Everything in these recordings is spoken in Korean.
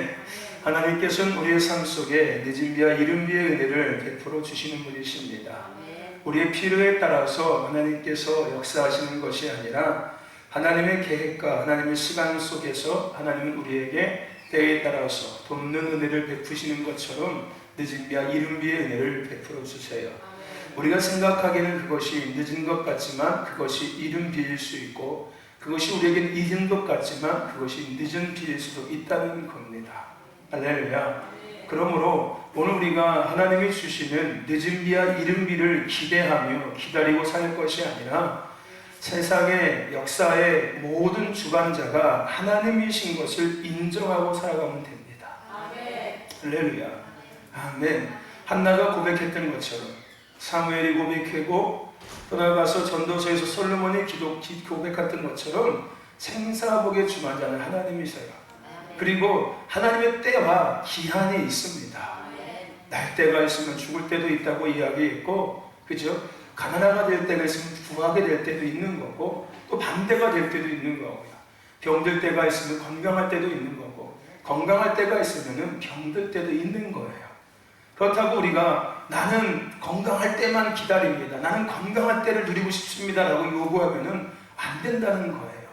아멘. 하나님께서는 우리의 삶 속에 늦은 비와 이른 비의 은혜를 베풀어 주시는 분이십니다. 우리의 필요에 따라서 하나님께서 역사하시는 것이 아니라 하나님의 계획과 하나님의 시간 속에서 하나님은 우리에게 때에 따라서 돕는 은혜를 베푸시는 것처럼 늦은 비와 이른 비의 은혜를 베풀어 주세요. 우리가 생각하기에는 그것이 늦은 것 같지만 그것이 이른 비일 수 있고, 그것이 우리에게는 이른 것 같지만 그것이 늦은 비일 수도 있다는 겁니다. 할렐루야. 그러므로 오늘 우리가 하나님이 주시는 늦은 비와 이른 비를 기대하며 기다리고 살 것이 아니라 세상의 역사의 모든 주관자가 하나님이신 것을 인정하고 살아가면 됩니다. 할렐루야. 아멘. 한나가 고백했던 것처럼 사무엘이 고백하고 또 나아가서 전도서에서 솔로몬이 고백했던 것처럼 생사복의 주관자는 하나님이세요. 그리고 하나님의 때와 기한이 있습니다. 날 때가 있으면 죽을 때도 있다고 이야기했고, 그죠? 가난하게 될 때가 있으면 부하게 될 때도 있는 거고, 또 반대가 될 때도 있는 거고요. 병들 때가 있으면 건강할 때도 있는 거고, 건강할 때가 있으면 병들 때도 있는 거예요. 그렇다고 우리가 나는 건강할 때만 기다립니다, 나는 건강할 때를 누리고 싶습니다 라고 요구하면 안 된다는 거예요.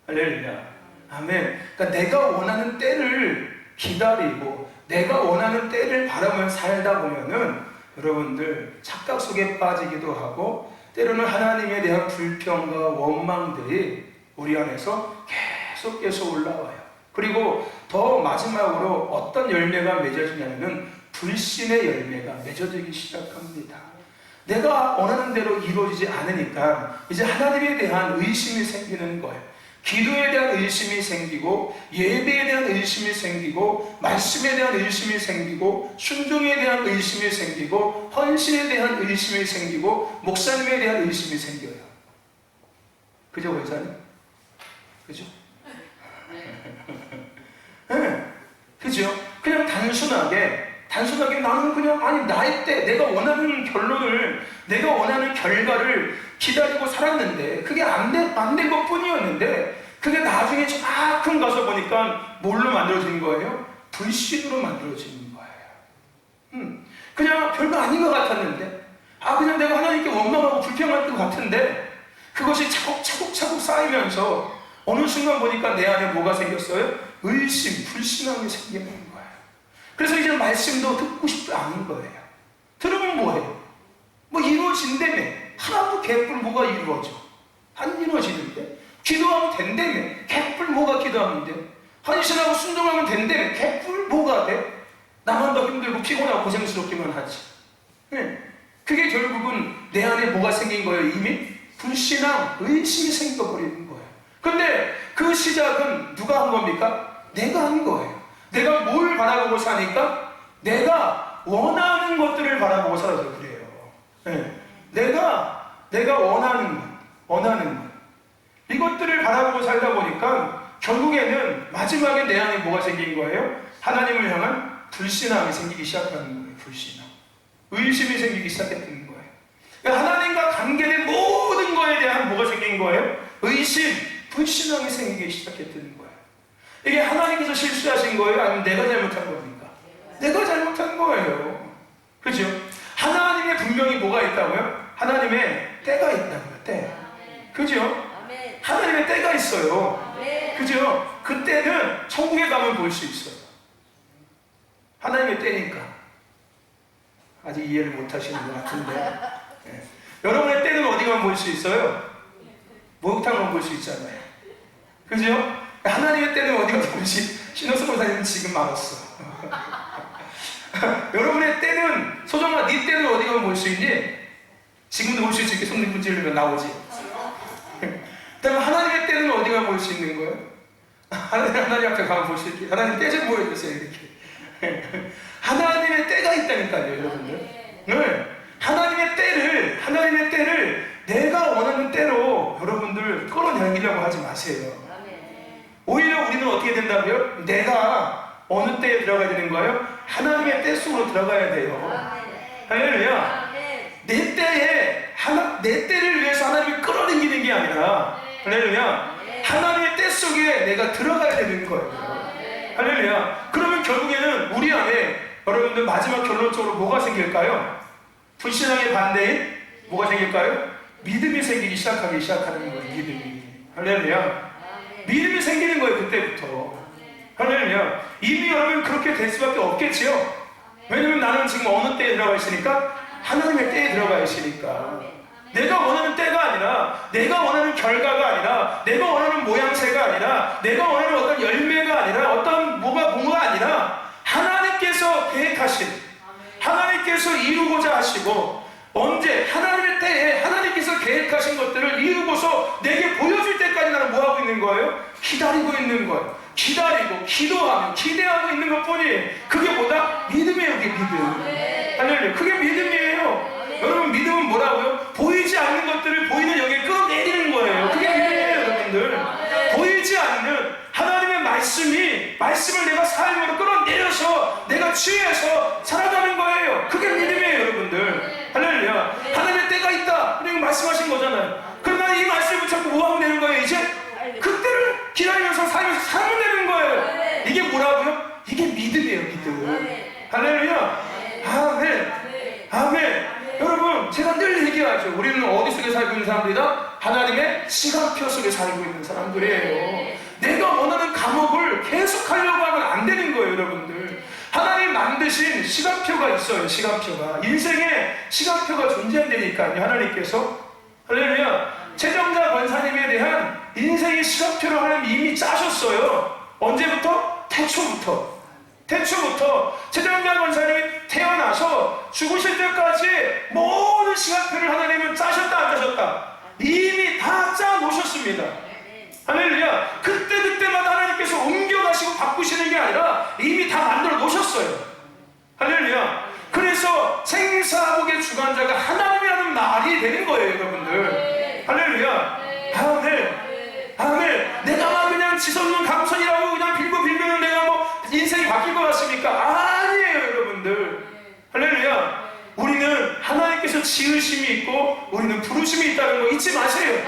할렐루야. 아멘. 그러니까 내가 원하는 때를 기다리고 내가 원하는 때를 바라보며 살다 보면은 여러분들 착각 속에 빠지기도 하고, 때로는 하나님에 대한 불평과 원망들이 우리 안에서 계속해서 올라와요. 그리고 더 마지막으로 어떤 열매가 맺어지냐면 불신의 열매가 맺어지기 시작합니다. 내가 원하는 대로 이루어지지 않으니까 이제 하나님에 대한 의심이 생기는 거예요. 기도에 대한 의심이 생기고, 예배에 대한 의심이 생기고, 말씀에 대한 의심이 생기고, 순종에 대한 의심이 생기고, 헌신에 대한 의심이 생기고, 목사님에 대한 의심이 생겨요. 그죠, 원사님? 그죠? 네. 그죠? 그냥 단순하게 나는 그냥, 아니, 나의 때, 내가 원하는 결론을, 내가 원하는 결과를 기다리고 살았는데, 그게 안 된 것 뿐이었는데, 그게 나중에 조금 가서 보니까 뭘로 만들어진 거예요? 불신으로 만들어지는 거예요. 그냥 별거 아닌 것 같았는데, 그냥 내가 하나님께 원망하고 불평할 것 같은데, 그것이 차곡차곡 쌓이면서 어느 순간 보니까 내 안에 뭐가 생겼어요? 의심, 불신함이 생기는 거예요. 그래서 이제 말씀도 듣고 싶지 않은 거예요. 들으면 뭐예요? 뭐 이루어진다며. 하나도 개뿔 뭐가 이루어져? 안 이루어지는데? 기도하면 된다며. 개뿔 뭐가 기도하면 돼? 헌신하고 순종하면 된다며. 개뿔 뭐가 돼? 나만 더 힘들고 피곤하고 고생스럽기만 하지. 그게 결국은 내 안에 뭐가 생긴 거예요? 이미 불신앙, 의심이 생겨버리는 거예요. 근데 그 시작은 누가 한 겁니까? 내가 한 거예요. 내가 뭘 바라보고 사니까? 내가 원하는 것들을 바라보고 살아서 그래요. 내가 원하는 것, 이것들을 바라보고 살다 보니까 결국에는 마지막에 내 안에 뭐가 생긴 거예요? 하나님을 향한 불신앙이 생기기 시작하는 거예요. 불신앙, 의심이 생기기 시작했던 거예요. 그러니까 하나님과 관계된 모든 거에 대한 뭐가 생긴 거예요? 의심, 불신앙이 생기기 시작했던 거예요. 이게 하나님께서 실수하신 거예요? 아니면 내가 잘못한 겁니까? 내가 잘못한 거예요. 그죠? 하나님의 분명히 뭐가 있다고요? 하나님의 때가 있다고요. 때. 그죠? 하나님의 때가 있어요. 그죠? 그 때는 천국에 가면 볼 수 있어요. 하나님의 때니까. 아직 이해를 못 하시는 것 같은데. 여러분의 때는 어디 가면 볼 수 있어요? 목욕탕 가면 볼 수 있잖아요. 그죠? 하나님의 때는 어디 가면 볼 수 있어요? 신호수로 다니는 지금 말았어. 여러분의 때는, 소정아, 네 때는 어디 가면 볼 수 있니? 지금도 볼 수 있지. 이렇게 손 찔르면 나오지. 그다음에 하나님의 때는 어디 가면 볼 수 있는 거예요? 하나님 앞에 가면 볼 수 있게. 하나님 때 좀 보여주세요. 이렇게. 하나님의 때가 있다니까요, 여러분들. 네. 하나님의 때를 내가 원하는 때로 여러분들 끌어내리려고 하지 마세요. 오히려 우리는 어떻게 된다고요? 내가 어느 때에 들어가야 되는 거예요? 하나님의 때 속으로 들어가야 돼요. 할렐루야. 내 때를 위해서 하나님을 끌어당기는 게 아니라, 할렐루야, 하나님의 때 속에 내가 들어가야 되는 거예요. 할렐루야. 그러면 결국에는 우리 안에 여러분들 마지막 결론적으로 뭐가 생길까요? 불신앙의 반대인 뭐가 생길까요? 믿음이 생기기 시작하는 거예요. 믿음이. 할렐루야. 믿음이 생기는 거예요. 그때부터. 할렐루야. 이미 여러분 그렇게 될 수밖에 없겠지요. 왜냐면 나는 지금 어느 때에 들어가 있으니까 하나님의 때에 들어가 있으니까. 내가 원하는 때가 아니라, 내가 원하는 결과가 아니라, 내가 원하는 모양새가 아니라, 내가 원하는 어떤 열매가 아니라, 어떤 뭐가 아니라 하나님께서 계획하신, 하나님께서 이루고자 하시고, 언제 하나님의 때에 하나님께서 계획하신 것들을 이루고서 내게 보여줄 때까지 나는 뭐하고 있는 거예요? 기다리고 있는 거예요. 기다리고 기도하며 기대하고 있는 것뿐이에요. 그게 뭐다? 믿음이에요. 그게 믿음. 할렐루야. 그게 믿음이에요. 여러분, 믿음은 뭐라고요? 보이지 않는 것들을 보이는 영에 끌어내리는 거예요. 그게 믿음이에요. 여러분들, 보이지 않는 하나님의 말씀을 내가 삶으로 끌어내려서 내가 취해서 살아가는 거예요. 그게 믿음이에요. 여러분들, 할렐루야. 하나님의 때가 있다, 그리고 말씀하신 거잖아요. 그럼 나는 이 말씀을 붙잡고 뭐하면 되는 거예요? 이제 그때를 기다리면서 살면 되는 거예요. 이게 뭐라고요? 이게 믿음이에요. 믿음. 할렐루야. 아멘. 아멘. 여러분, 제가 늘 얘기하죠. 우리는 어디 속에 살고 있는 사람들이다? 하나님의 시간표 속에 살고 있는 사람들이에요. 내가 원하는 과목을 계속 하려고 하면 안 되는 거예요. 여러분들, 하나님 만드신 시간표가 있어요. 시간표가, 인생에 시간표가 존재한다니까요. 하나님께서. 할렐루야. 최정자 권사님에 대한 인생의 시간표를 하나님 이미 짜셨어요. 언제부터? 태초부터 최정자 권사님이 태어나서 죽으실 때까지 모든 시간표를 하나님은 짜셨다 안 짜셨다? 이미 다 짜놓으셨습니다. 할렐루야. 그때마다 하나님께서 옮겨가시고 바꾸시는 게 아니라 이미 다 만들어 놓으셨어요. 할렐루야. 그래서 생사복의 주관자가 하나님이라는 말이 되는 거예요. 여러분들, 할렐루야. 아멘. 아멘. 내가 막 그냥 지성은 강선이라고 그냥 빌면 내가 뭐 인생이 바뀔 것 같습니까? 아니에요. 여러분들, 할렐루야. 우리는 하나님께서 지으심이 있고 우리는 부르심이 있다는 거 잊지 마세요.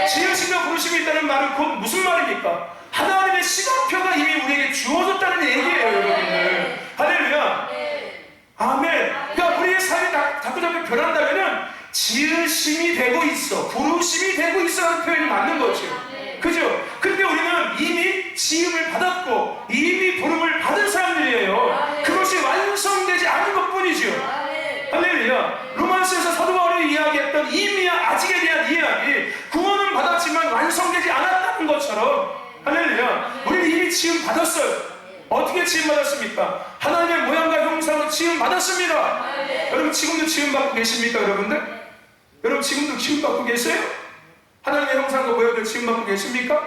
지으심과 부르심이 있다는 말은 곧 무슨 말입니까? 하나님의 시간표가 이미 우리에게 주어졌다는 얘기예요. 여러분들, 할렐루야. 아멘. 그러니까 우리의 삶이 자꾸 변한다면은 지으심이 되고 있어, 부르심이 되고 있어라는 표현이 맞는 거죠. 그죠? 근데 우리는 이미 지음을 받았고 이미 부름을 받은 사람들이에요. 그것이 완성되지 않은 것 뿐이죠. 할렐루야. 로마서에서 사도 바울이 이야기했던 이미와 아직에 대한 이야기, 구원은 받았지만 완성되지 않았다는 것처럼, 할렐루야, 우리는 이미 지음 받았어요. 어떻게 지음 받았습니까? 하나님의 모양과 형상으로 지음 받았습니다. 여러분, 지금도 지음 받고 계십니까? 여러분 지금도 지음 받고 계세요? 하나님의 형상과 모양으로 지음 받고 계십니까?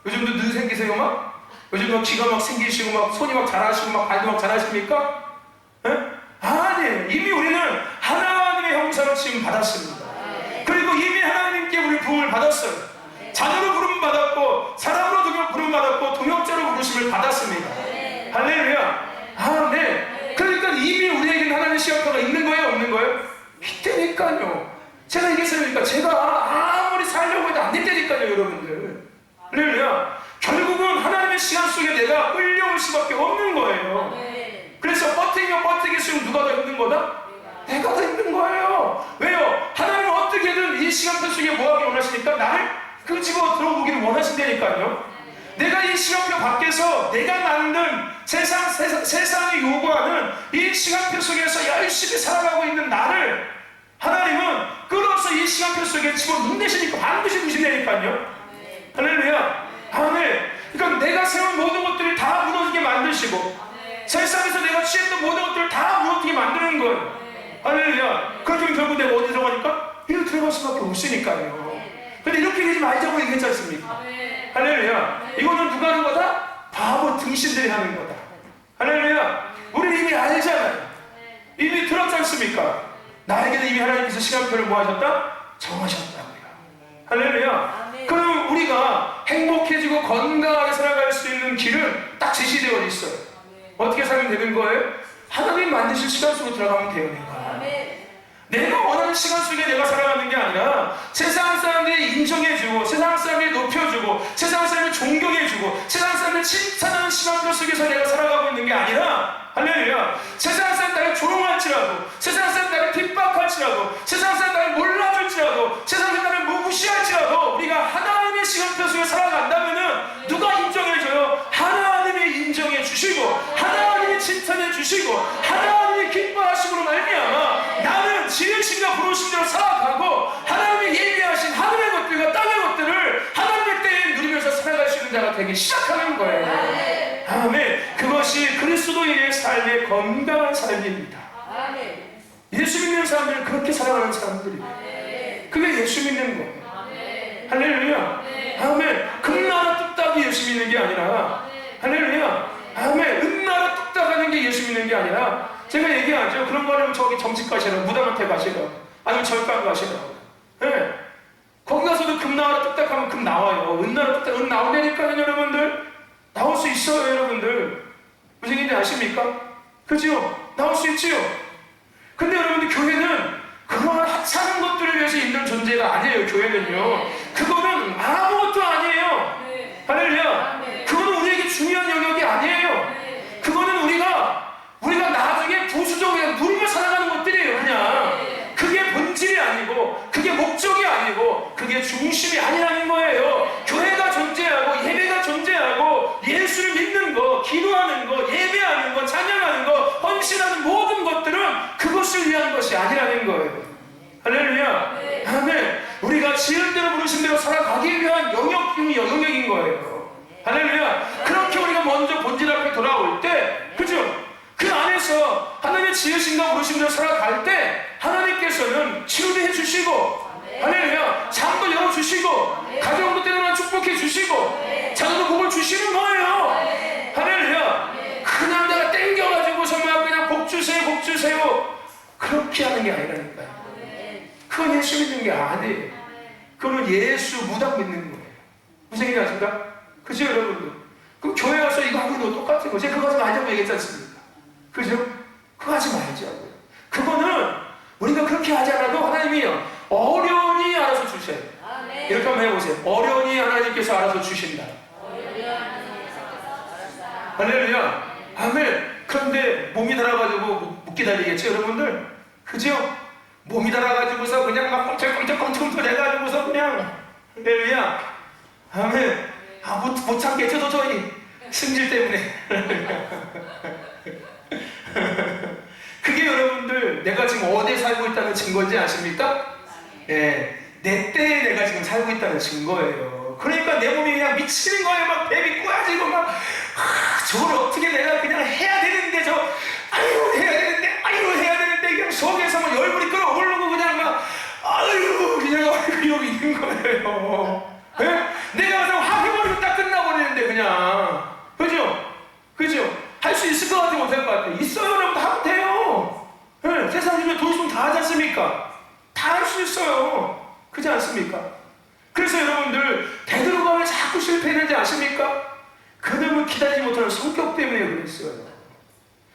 요즘도 늘 생기세요? 요즘도 귀가 막 생기시고 손이 막 자라시고 발도 막 자라십니까? 아니에요. 이미 우리는 하나님의 형상을 지금 받았습니다. 그리고 이미 하나님께 우리 부름을 받았어요. 자녀로 부름을 받았고 사람으로 부름을 받았고 동역자로 부르심을 받았습니다. 할렐루야. 아멘. 그러니까 이미 우리에게는 하나님의 시간표가 있는 거예요, 없는 거예요? 있다니까요. 제가 얘기했으니까 제가 아무리 살려고 해도 안 된다니까요. 여러분들, 할렐루야. 결국은 하나님의 시간 속에 내가 끌려올 수밖에 없는 거예요. 그래서 버티기수록 누가 더 힘든 거다? 내가 더 힘든 거예요. 왜요? 하나님은 어떻게든 이 시간표 속에 뭐하기 원하시니까 나를 끄집어 들어보기를 원하신다니까요. 내가 이 시간표 밖에서 내가 만든 세상이 요구하는 이 시간표 속에서 열심히 살아가고 있는 나를 하나님은 끌어서 이 시간표 속에 집어넣으시니까 반드시 주신다니까요. 할렐루야. 아멘. 그러니까 내가 세운 모든 것들이 다 무너지게 만드시고 세상에서 내가 취했던 모든 것들을 다 무너지게 만드는 거예요. 할렐루야. 그렇게 결국 내가 어디 들어가니까? 이리로 들어갈 수밖에 없으니까요. 근데 이렇게 되지 말자고 얘기했지 않습니까? 할렐루야. 이거는 누가 하는 거다? 바보 등신들이 하는 거다. 할렐루야. 우리는 이미 알잖아요. 이미 들었지 않습니까? 나에게는 이미 하나님께서 시간표를 뭐 하셨다? 정하셨다고요. 할렐루야. 그럼 우리가 행복해지고 건강하게 살아갈 수 있는 길은 딱 제시되어 있어요. 어떻게 살면 되는 거예요? 하나님 만드신 시간 속으로 들어가면 돼요. 내가 원하는 시간 속에 내가 살아가는 게 아니라 세상 사람들이 인정해주고 세상 사람들이 높여주고 세상 사람들이 존경해주고 세상 사람들이 칭찬하는 시간표 속에서 내가 살아가고 있는 게 아니라 주시고 하나님이 기뻐하심으로 말미암아 나는 지으신가 부르신 대로 살아가고 하나님이 예비하신 하늘의 것들과 땅의 것들을 하나님의 때에 누리면서 살아갈 수 있는 자가 되기 시작하는 거예요. 아멘. 그것이 그리스도인의 삶의 건강한 삶입니다. 예수 믿는 사람들은 그렇게 살아가는 사람들입니다. 그게 예수 믿는 거예요. 할렐루야. 아멘. 금나라 뚝딱이 예수 믿는 게 아니라, 할렐루야. 아멘. 은나라 뚝딱 하는 게 예수 믿는 게 아니라, 제가 얘기하죠. 그런 거는 저기 점집 가시라고, 무당한테 가시라고, 아니면 절간 가시라고. 네. 거기 가서도 금나라 뚝딱 하면 금 나와요. 은나라 뚝딱, 은 나오냐니까요, 여러분들. 나올 수 있어요, 여러분들. 무슨 얘기인지 아십니까? 그죠? 나올 수 있지요? 근데 여러분들, 교회는 그러한 하찮은 것들을 위해서 있는 존재가 아니에요. 교회는요. 그거는 아무것도 아니에요. 할렐루야. 그거는 우리에게 중요한 영역이 아니에요. 그거는 우리가 나중에 부수적으로 누리며 살아가는 것들이에요. 그냥 그게 본질이 아니고, 그게 목적이 아니고, 그게 중심이 아니라는 거예요. 교회가 존재하고, 예배가 존재하고, 예수를 믿는 거, 기도하는 거, 예배하는 거, 찬양하는 거, 헌신하는 모든 것들은 그것을 위한 것이 아니라는 거예요. 할렐루야. 아멘. 우리가 지은 대로 부르신 대로 살아가기 위한 영역인 거예요. 할렐루야. 그렇게 우리가 먼저 본질 앞에 돌아올 때, 그죠? 그 안에서 하나님의 지으신가 부르신 대로 살아갈 때 하나님께서는 치유도 해주시고, 할렐루야. 잠도 열어주시고, 가정도 때로는 축복해 주시고, 자녀도 복을 주시는 거예요. 할렐루야. 그냥 내가 땡겨가지고서 막 그냥 복 주세요 그렇게 하는 게 아니라니까요. 그건 예수 믿는 게 아니에요. 그거는 예수 무당 믿는 거예요. 무슨 얘기 아십니까? 그죠, 여러분들? 그럼 교회 가서 이거 하고 있는 거 똑같은 거. 제가 그거 하지 말자고 얘기했지 않습니까? 그죠? 그거 하지 말자고요. 그거는 우리가 그렇게 하지 않아도 하나님이요, 어련히 알아서 주셔요. 이렇게 한번 해보세요. 어련히 하나님께서 알아서 주신다. 할렐루야. 아멘. 그런데 몸이 달아가지고 못 기다리겠죠, 여러분들? 그죠? 몸이 달아가지고서 그냥 막 꼼짝꼼짝 해가지고서 그냥, 할렐루야. 아멘. 못 참겠죠, 도저히. 승질 때문에. 그게 여러분들, 내가 지금 어디에 살고 있다는 증거인지 아십니까? 예. 내 때에 내가 지금 살고 있다는 증거예요. 그러니까 내 몸이 그냥 미치는 거예요. 막 뱀이 꼬야지고 막, 저걸 어떻게 내가 그냥 해야 되는데, 해야 되는데, 그냥 속에서 막 열불이 끓어오르고 그냥 막, 그냥 이러고 있는 거예요. 예? 내가 가서 확 해버리면 딱 끝나버리는데, 그냥. 그죠? 할 수 있을 것 같아, 못할 것 같아? 있어요, 여러분. 하면 돼요. 예? 세상 중에 돈 있으면 다 하지 않습니까? 다 할 수 있어요. 그렇지 않습니까? 그래서 여러분들, 베드로가 왜 자꾸 실패했는지 아십니까? 그놈을 기다리지 못하는 성격 때문에 그랬어요.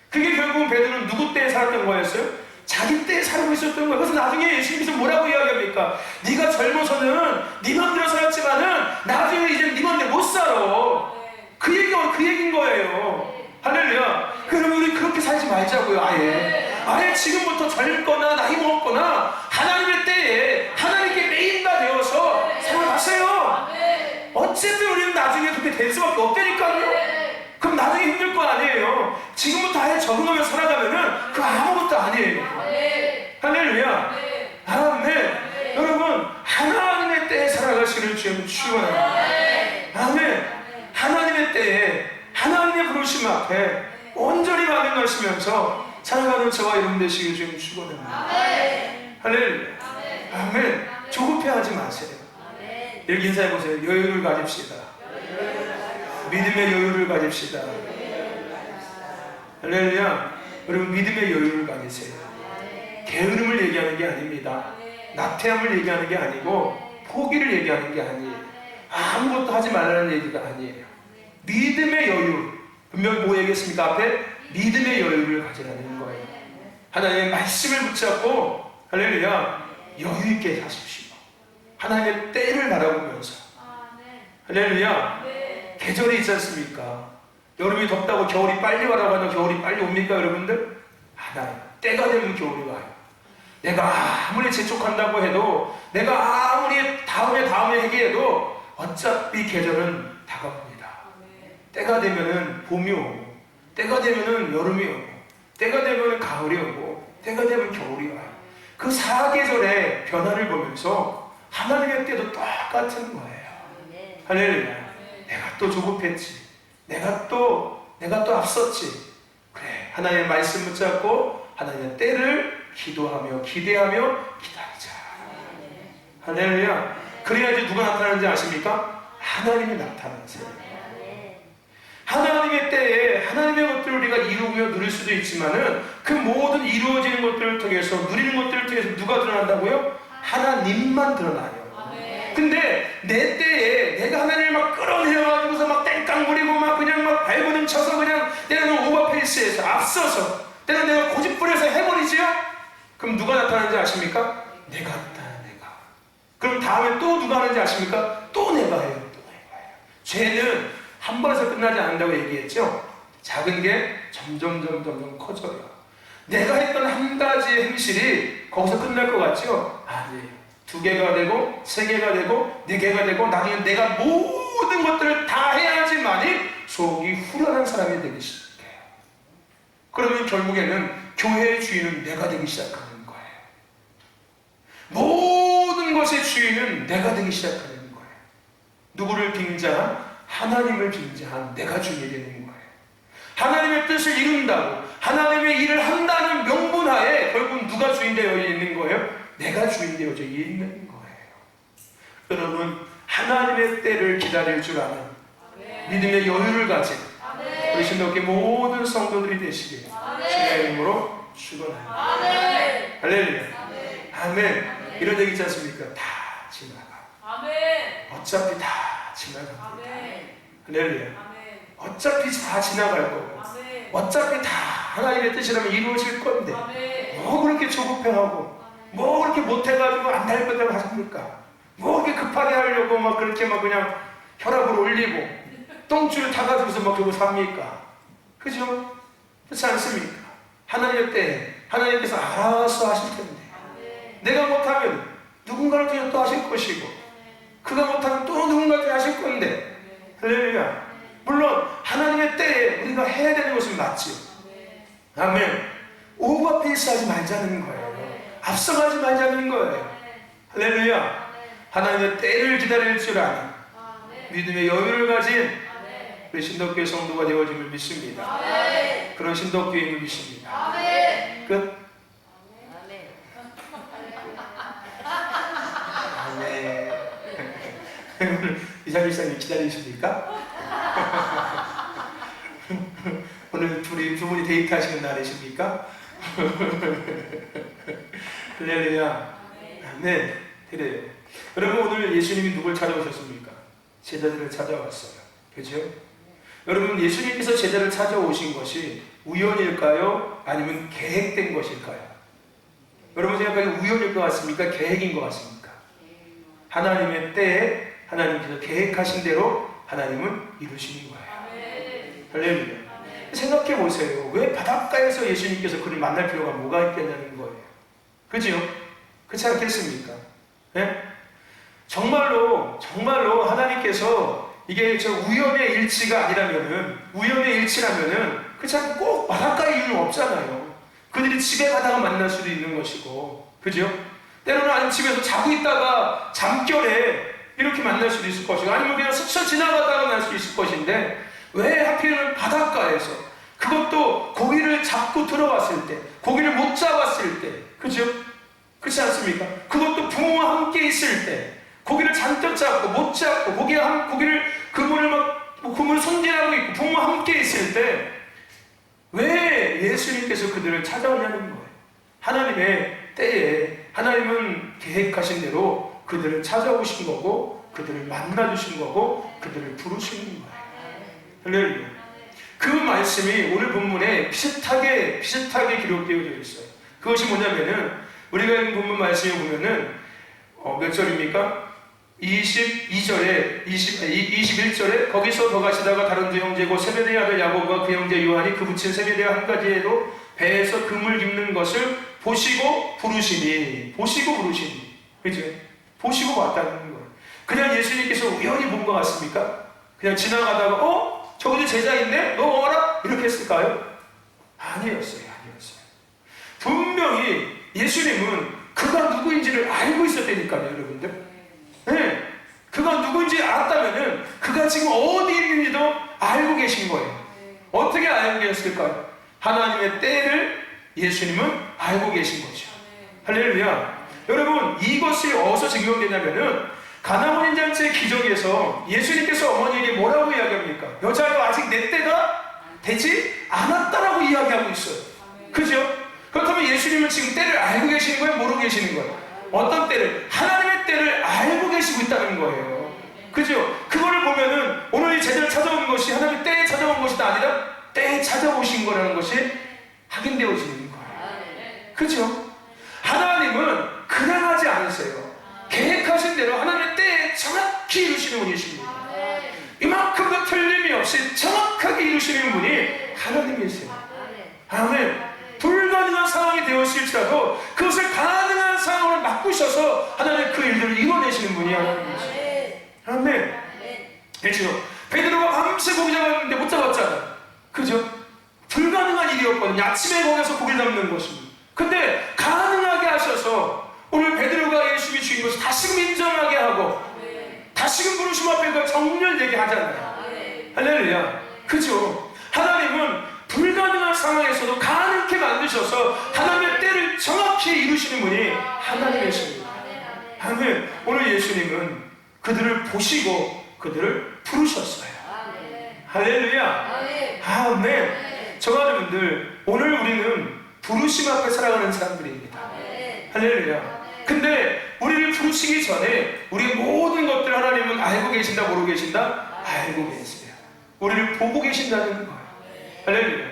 그게 결국은 베드로는 누구 때에 살았던 거였어요? 자기 때에 살고 있었던 거예요. 그래서 나중에 예수님께서 뭐라고 이야기합니까? 네가 젊어서는 네 맘대로 살았지만은 나중에 이제 네 맘대로 못 살아. 그 얘기인 거예요. 할렐루야. 그러면 우리 그렇게 살지 말자고요. 아예 지금부터 젊거나 나이 먹었거나 하나님의 때에 하나님께 매인가 되어서 살아가세요. 어쨌든 우리는 나중에 그렇게 될 수밖에 없다니까요. 그럼 나중에 힘들 거 아니에요. 지금부터 아예 적응하며 살아가면은 그 아무것도 아니에요. 할렐루야. 아멘. 여러분, 하나님의 때에 살아가시는 주님 축원합니다. 아멘. 하나님의 때에 하나님의 부르심 앞에 온전히 반응하시면서 살아가는 저와 여러분 되시길 주님 축원합니다. 할렐루야. 아멘. 조급해하지 마세요. 이렇게 인사해보세요. 여유를 가집시다. 믿음의 여유를 가집시다. 할렐루야. 여러분, 믿음의 여유를 가지세요. 게으름을 얘기하는 게 아닙니다. 나태함을 얘기하는 게 아니고 포기를 얘기하는 게 아니에요. 아무것도 하지 말라는 얘기가 아니에요. 믿음의 여유. 분명히 뭐 얘기했습니까? 앞에 믿음의 여유를 가지라는 거예요. 하나님의 말씀을 붙잡고, 할렐루야, 여유 있게 사십시오. 하나님의 때를 바라보면서. 할렐루야. 계절이 있지 않습니까? 여름이 덥다고 겨울이 빨리 와라고 하면 겨울이 빨리 옵니까, 여러분들? 아니요. 때가 되면 겨울이 와요. 내가 아무리 재촉한다고 해도, 내가 아무리 다음에 얘기해도 어차피 계절은 다가옵니다. 때가 되면은 봄이 오고, 때가 되면은 여름이 오고, 때가 되면 가을이 오고 때가 되면 겨울이 와요. 그 사계절의 변화를 보면서 하나님의 때도 똑같은 거예요. 할렐루야. 내가 또 조급했지. 내가 또 앞섰지. 그래, 하나님의 말씀 붙잡고 하나님의 때를 기도하며 기대하며 기다리자. 할렐루야. 그래야지 누가 나타나는지 아십니까? 하나님이 나타나세요. 하나님의 때에 하나님의 것들을 우리가 이루며 누릴 수도 있지만은 그 모든 이루어지는 것들을 통해서 누리는 것들을 통해서 누가 드러난다고요? 하나님만 드러나요. 근데 내 때에 내가 하나님을 막 끌어내려가지고서 막 땡깡 부리고 막 그냥 막 발버둥 쳐서 그냥 때로는 오버페이스에서 앞서서 때로는 내가 고집부려서 해버리지요? 그럼 누가 나타나는지 아십니까? 내가. 그럼 다음에 또 누가 하는지 아십니까? 또 내가 해요. 또 내가 해요. 죄는 한 번에서 끝나지 않는다고 얘기했죠? 작은 게 점점 커져요. 내가 했던 한 가지의 행실이 거기서 끝날 것 같죠? 아니에요. 2개가 되고 3개가 되고 4개가 되고 나중에 내가 모든 것들을 다 해야지만이 속이 후련한 사람이 되기 시작해요. 그러면 결국에는 교회의 주인은 내가 되기 시작하는 거예요. 모든 것의 주인은 내가 되기 시작하는 거예요. 누구를 빙자한? 하나님을 빙자한 내가 주인이 되는 거예요. 하나님의 뜻을 이룬다고 하나님의 일을 한다는 명분하에 결국 누가 주인 되어 있는 거예요? 내가 주인 되어져 있는 거예요. 여러분, 하나님의 때를 기다릴 줄 아는 믿음의 여유를 가진 우리 신도께 모든 성도들이 되시길 주님의 이름으로 축원합니다. 할렐루야. 아멘. 이런 얘기 있지 않습니까? 다 지나가. 어차피 다 지나갑니다. 할렐루야. 어차피 다 지나갈 거고 어차피 다 하나님의 뜻이라면 이루어질 건데 뭐 그렇게 조급해하고 뭐 그렇게 못해가지고 안 될 거다고 하십니까? 뭐 그렇게 급하게 하려고 막 그렇게 막 그냥 혈압을 올리고 똥줄을 타가지고서 막 그러고 삽니까? 그죠? 그렇지 않습니까? 하나님의 때 하나님께서 알아서 하실 텐데 내가 못하면 누군가를 통해 또 하실 것이고 그가 못하면 또 누군가를 통해 하실 건데 할렐루야. 물론 하나님의 때에 우리가 해야 되는 것은 맞지요. 아멘. 오버페이스 하지 말자는 거예요. 앞서가지 말자는 거예요. 할렐루야. 하나님의 때를 기다릴 줄 아는 믿음의 여유를 가진 우리 신덕교회 성도가 되어짐을 믿습니다. 그런 신덕교회임을 믿습니다. 끝. 아멘. 이상일사님 기다리십니까? 오늘 두 분이 데이트하시는 날이십니까? 할렐루야. 네, 그래요. 여러분, 오늘 예수님이 누굴 찾아오셨습니까? 제자들을 찾아왔어요. 그죠? 여러분, 예수님께서 제자를 찾아오신 것이 우연일까요? 아니면 계획된 것일까요? 여러분 생각하기에 우연일 것 같습니까? 계획인 것 같습니까? 하나님의 때에 하나님께서 계획하신 대로 하나님은 이루시는 거예요. 할렐루야. 생각해 보세요. 왜 바닷가에서 예수님께서 그를 만날 필요가 뭐가 있겠냐는 거예요. 그죠? 그렇지 않겠습니까? 네? 정말로 하나님께서 이게 저 우연의 일치가 아니라면은, 우연의 일치라면은, 그렇지 않고 꼭 바닷가에 이유는 없잖아요. 그들이 집에 가다가 만날 수도 있는 것이고, 그죠? 때로는 아니면 집에서 자고 있다가 잠결에 이렇게 만날 수도 있을 것이고, 아니면 그냥 스쳐 지나가다가 만날 수 있을 것인데, 왜 하필이면 바닷가에서, 그것도 고기를 잡고 들어왔을 때, 고기를 못 잡았을 때, 그죠? 그렇지 않습니까? 그것도 부모와 함께 있을 때, 고기를 잔뜩 잡고 못 잡고 고기를 그물을 손질하고 있고 부모와 함께 있을 때 왜 예수님께서 그들을 찾아오냐는 거예요. 하나님의 때에 하나님은 계획하신 대로 그들을 찾아오신 거고 그들을 만나주신 거고 그들을 부르시는 거예요. 할렐루야. 그 말씀이 오늘 본문에 비슷하게 기록되어져 있어요. 그것이 뭐냐면은 우리가 읽은 본문 말씀에 보면은 몇 절입니까? 21절에 거기서 더 가시다가 다른 두 형제고 세베대의 아들 야고보와 그 형제 요한이 그 붙인 세베대와 한 가지로 배에서 그물 깁는 것을 보시고 부르시니 그죠? 보시고 봤다는 거예요. 그냥 예수님께서 우연히 본 것 같습니까? 그냥 지나가다가 저기도 제자 있네? 너 와라? 이렇게 했을까요? 아니었어요. 예수님은 그가 누구인지를 알고 있었다니까요, 여러분들. 네. 그가 누구인지 알았다면은 그가 지금 어디 있는지도 알고 계신 거예요. 어떻게 알고 계셨을까요? 하나님의 때를 예수님은 알고 계신 거죠. 할렐루야. 여러분, 이것이 어디서 증명되냐면은 가나 혼인잔치의 기적에서 예수님께서 어머니에게 뭐라고 이야기합니까? 여자가 아직 내 때가 되지 않았다라고 이야기하고 있어요. 그죠? 그렇다면 예수님은 지금 때를 알고 계시는 거예요? 모르고 계시는 거예요? 어떤 때를? 하나님의 때를 알고 계시고 있다는 거예요. 그죠? 그거를 보면은 오늘 이 제자를 찾아온 것이 하나님의 때에 찾아온 것이 아니라 때에 찾아오신 거라는 것이 확인되어지는 거예요. 그죠? 하나님은 그냥 하지 않으세요. 계획하신 대로 하나님의 때에 정확히 이루시는 분이십니다. 이만큼도 틀림이 없이 정확하게 이루시는 분이 하나님이세요. 아멘. 불가능한 상황이 되었을지라도 그것을 가능한 상황으로 바꾸셔서 하나님 그 일들을 이뤄내시는 분이 하나님이세요. 아멘. 그렇죠. 베드로가 밤새 고기 잡았는데 못 잡았잖아요. 그죠? 불가능한 일이었거든요. 아침에 거기서 고기를 잡는 것입니다. 근데 가능하게 하셔서 오늘 베드로가 예수님이 주인 것을 다시금 인정하게 하고 다시금 부르심 앞에 정렬되게 하잖아요. 할렐루야. 그죠? 하나님은 불가능한 상황에서도 가능하게 만드셔서 하나님의 때를 정확히 이루시는 분이 하나님이십니다. 아멘. 오늘 예수님은 그들을 보시고 그들을 부르셨어요. 할렐루야. 아멘. 저와 여러분들, 오늘 우리는 부르심 앞에 살아가는 사람들입니다. 할렐루야. 근데 우리를 부르시기 전에 우리의 모든 것들 하나님은 알고 계신다, 모르고 계신다? 알고 계세요. 우리를 보고 계신다는 거예요. 할렐루야.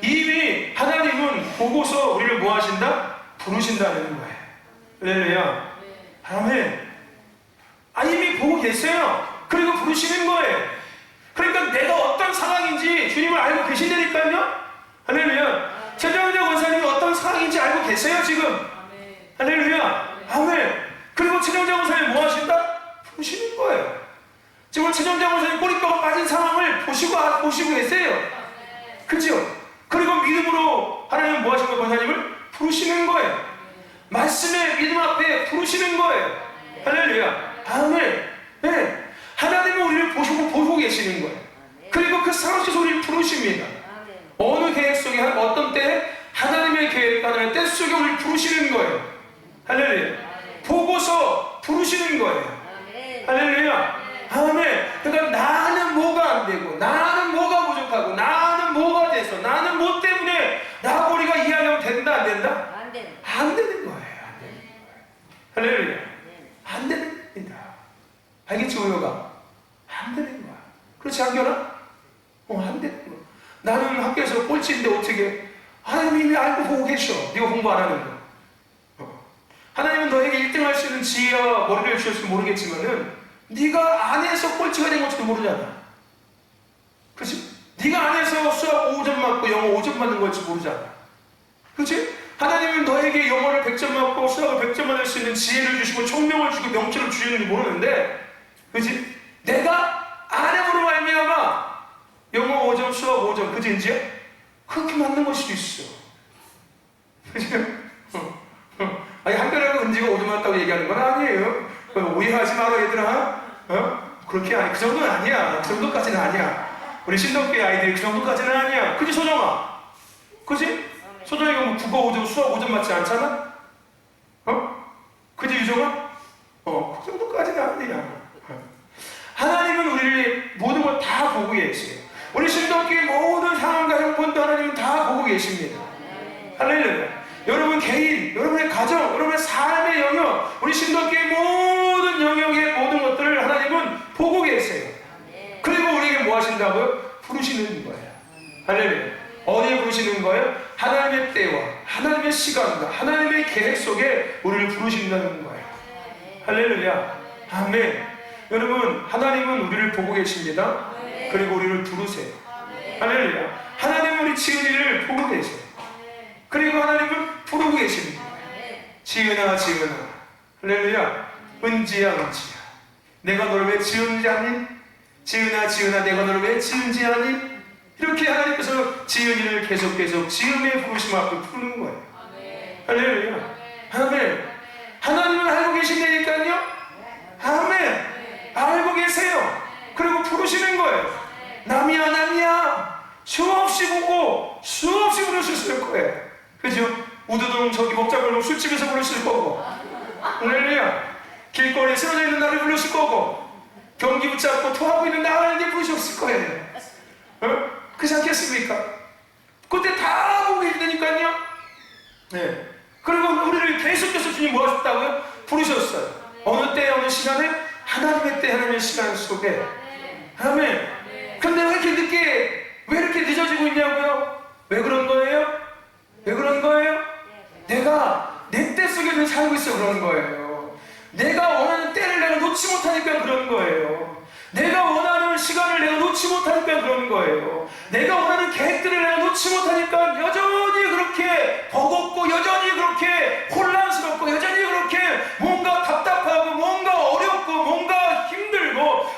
이미 하나님은 보고서 우리를 뭐 하신다? 부르신다는 거예요. 할렐루야. 아멘. 이미 보고 계세요. 그리고 부르시는 거예요. 그러니까 내가 어떤 상황인지 주님을 알고 계신다니까요. 할렐루야. 최정자 권사님이 어떤 상황인지 알고 계세요 지금. 할렐루야. 아멘. 그리고 최정자 권사님이 뭐 하신다? 보시는 거예요. 지금 최정자 권사님 꼬리뼈가 빠진 상황을 보시고 계세요. 그죠? 그리고 믿음으로 하나님은 뭐 하신 거예요? 권사님을 부르시는 거예요. 말씀의 믿음 앞에 부르시는 거예요. 할렐루야. 아멘. 네. 하나님은 우리를 보고 계시는 거예요. 그리고 그 상황 속에서 우리를 부르십니다. 어느 계획 속에 어떤 때에 하나님의 계획, 하나님의 때 속에 우리를 부르시는 거예요. 할렐루야. 보고서 부르시는 거예요. 할렐루야. 아멘. 그러니까 나는 뭐가 안 되고, 나는 뭐가 부족하고, 나는 뭐가 돼서, 나는 뭐 때문에 라고 우리가 이야기하면 된다, 안 된다? 안 되는 거예요. 안 되는 거예요. 할렐루야. 안 되는 겁니다. 알겠지, 우여가? 안 되는 거야. 그렇지 않겠나? 안 되는 거야. 나는 학교에서 꼴찌인데 어떻게? 하나님이 이미 알고 보고 계셔. 네가 공부 안 하는 거. 하나님은 너에게 1등 할 수 있는 지혜와 머리를 주셨을지 모르겠지만은 네가 안에서 꼴찌가 된 것도 모르잖아. 그렇지? 네가 안에서 수학 5점 맞고 영어 5점 맞는 걸지 모르잖아. 그렇지? 하나님은 너에게 영어를 100점 맞고 수학을 100점 맞을 수 있는 지혜를 주시고 총명을 주고 명철을 주시는지 모르는데, 그렇지? 내가 안에으로 말미암아 영어 5점, 수학 5점, 그지 이제? 그렇게 맞는 걸 수도 있어. 그치? 한겨레가 은지가 5점 맞다고 얘기하는 건 아니에요. 오해하지 마라, 얘들아. 그렇게 아니, 그 정도는 아니야. 그 정도까지는 아니야. 우리 신덕교회 아이들이 그 정도까지는 아니야. 그지, 소정아? 그지? 소정이가 뭐 국어 5점, 수학 5점 맞지 않잖아? 그지, 유정아? 그 정도까지는 아니야. 하나님은 우리를 모든 걸 다 보고 계세요. 우리 신덕교회 모든 상황과 형편도 하나님은 다 보고 계십니다. 할렐루야. 여러분 개인, 여러분의 가정, 여러분의 삶의 영역, 우리 신덕교회 모든 영역의 모든 것들을 하나님은 보고 계세요. 그리고 우리에게 뭐 하신다고요? 부르시는 거예요. 할렐루야. 어디에 부르시는 거예요? 하나님의 때와 하나님의 시간과 하나님의 계획 속에 우리를 부르신다는 거예요. 할렐루야. 아멘. 여러분, 하나님은 우리를 보고 계십니다. 그리고 우리를 부르세요. 할렐루야. 하나님은 우리 지은이를 보고 계세요. 그리고 하나님은 부르고 계십니다. 지은아, 지은아. 할렐루야. 은지야, 은지야. 내가 너를 왜 지은지 아니? 지은아, 지은아, 내가 너를 왜 지은지 아니? 이렇게 하나님께서 지은이를 계속 지음의 부르심 앞에 부르는 거예요. 할렐루야. 아멘. 하나님은 알고 계신다니까요. 아멘. 알고 계세요. 그리고 부르시는 거예요. 남이야 남이야. 수없이 보고 수없이 부르셨을 거예요. 그죠? 우두동 저기 목자골목 술집에서 부르실 거고, 할렐루야. 길거리에 쓰러져 있는 나를 부르실 거고, 경기 붙잡고 토하고 있는 나를 부르셨을 거예요. 그렇지 않겠습니까? 그때 다 보고 계시다니까요. 네. 그리고 우리를 계속해서 주님 뭐 하셨다고요? 부르셨어요. 어느 때 어느 시간에? 하나님의 때 하나님의 시간 속에. 아멘. 근데 왜 이렇게 늦게, 왜 이렇게 늦어지고 있냐고요? 왜 그런 거예요? 왜 그런 거예요? 내가 내 때 속에 늘 살고 있어 그런 거예요. 내가 원하는 때를 내가 놓지 못하니까 그런 거예요. 내가 원하는 시간을 내가 놓지 못하니까 그런 거예요. 내가 원하는 계획들을 내가 놓지 못하니까 여전히 그렇게 버겁고, 여전히 그렇게 혼란스럽고, 여전히 그렇게 뭔가 답답하고, 뭔가 어렵고, 뭔가 힘들고,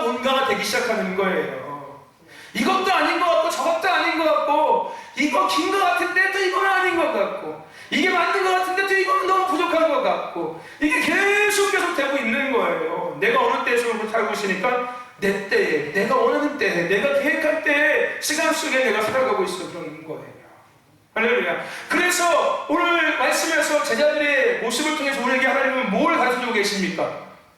뭔가가 되기 시작하는 거예요. 이것도 아닌 것 같고, 저것도 아닌 것 같고, 이거 긴 것 같은데 또 이건 아닌 것 같고, 이게 맞는 것 같은데 또 이거는 너무 부족한 것 같고, 이게 계속 되고 있는 거예요. 내가 어느 때에 살고 있으니까 내 때에, 내가 원하는 때에, 내가 계획할 때에, 시간 속에 내가 살아가고 있어 그러는 거예요. 할렐루야. 그래서 오늘 말씀에서 제자들의 모습을 통해서 우리에게 하나님은 뭘 가르쳐주고 계십니까?